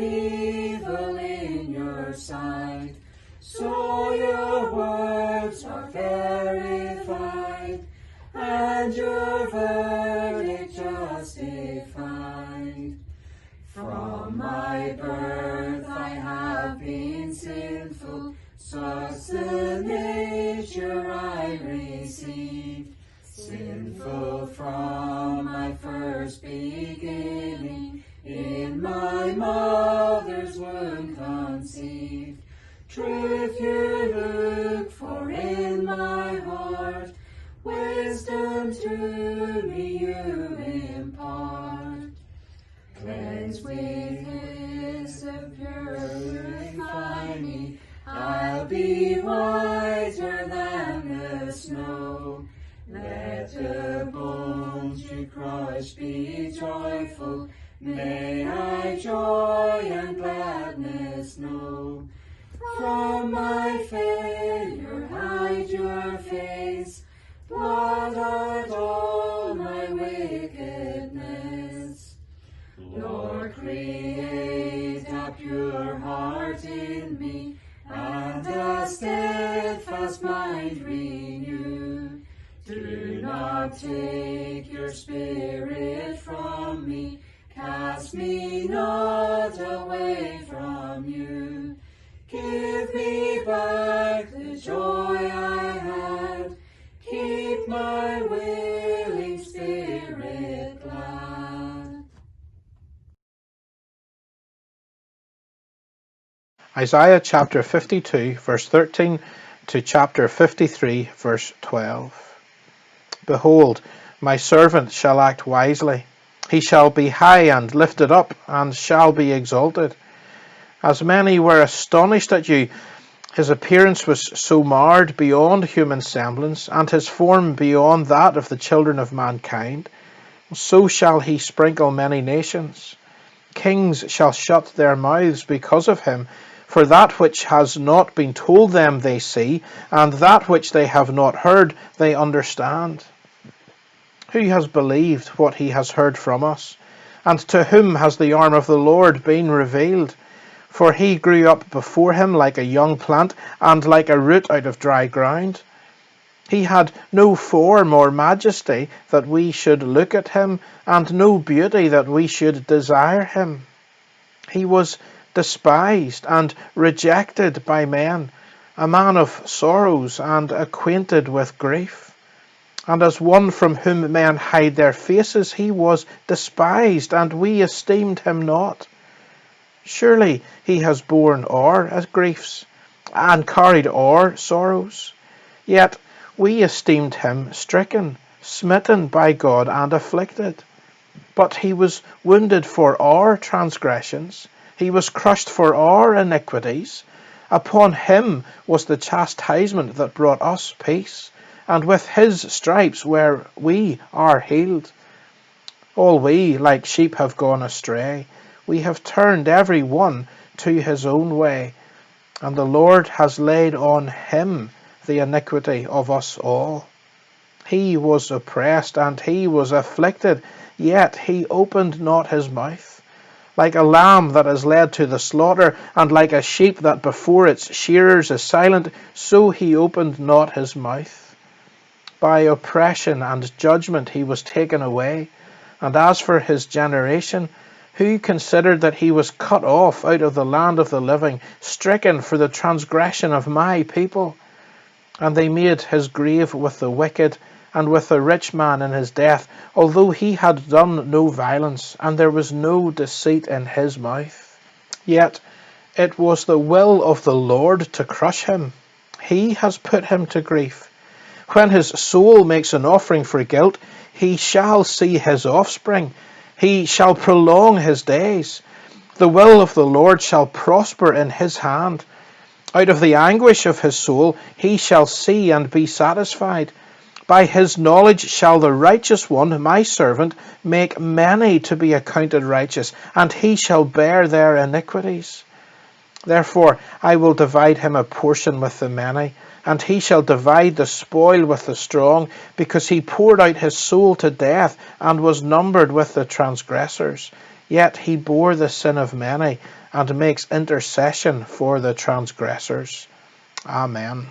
evil in your sight. So your words are verified, and your verdict justified. From my birth I have been sinful, such the nature I received. Sinful from my first beginning, in my mother's womb conceived. Truth you look for in my heart, wisdom to me you impart. Cleanse with hyssop, purify me, I'll be whiter than the snow. Let the bones you crush be joyful, may I joy and gladness know. From my failure hide your face, blot out all my wickedness. Lord, create a pure heart in me, and a steadfast mind renew. Do not take your spirit from me, cast me not away from you. Give me back the joy I had, keep my willing spirit glad. Isaiah chapter 52 verse 13 to chapter 53 verse 12. Behold, my servant shall act wisely. He shall be high and lifted up, and shall be exalted. As many were astonished at you, his appearance was so marred beyond human semblance, and his form beyond that of the children of mankind. So shall he sprinkle many nations. Kings shall shut their mouths because of him, for that which has not been told them they see, and that which they have not heard they understand. Who has believed what he has heard from us? And to whom has the arm of the Lord been revealed? For he grew up before him like a young plant, and like a root out of dry ground. He had no form or majesty that we should look at him, and no beauty that we should desire him. He was despised and rejected by men, a man of sorrows and acquainted with grief. And as one from whom men hide their faces, he was despised, and we esteemed him not. Surely he has borne our griefs, and carried our sorrows. Yet we esteemed him stricken, smitten by God, and afflicted. But he was wounded for our transgressions, he was crushed for our iniquities. Upon him was the chastisement that brought us peace, and with his stripes we are healed. All we like sheep have gone astray. We have turned every one to his own way, and the Lord has laid on him the iniquity of us all. He was oppressed and he was afflicted, yet he opened not his mouth. Like a lamb that is led to the slaughter, and like a sheep that before its shearers is silent, so he opened not his mouth. By oppression and judgment he was taken away. And as for his generation, who considered that he was cut off out of the land of the living, stricken for the transgression of my people? And they made his grave with the wicked, and with the rich man in his death, although he had done no violence, and there was no deceit in his mouth. Yet it was the will of the Lord to crush him. He has put him to grief. When his soul makes an offering for guilt, he shall see his offspring. He shall prolong his days. The will of the Lord shall prosper in his hand. Out of the anguish of his soul he shall see and be satisfied. By his knowledge shall the righteous one, my servant, make many to be accounted righteous, and he shall bear their iniquities. Therefore I will divide him a portion with the many, and he shall divide the spoil with the strong, because he poured out his soul to death, and was numbered with the transgressors. Yet he bore the sin of many, and makes intercession for the transgressors. Amen.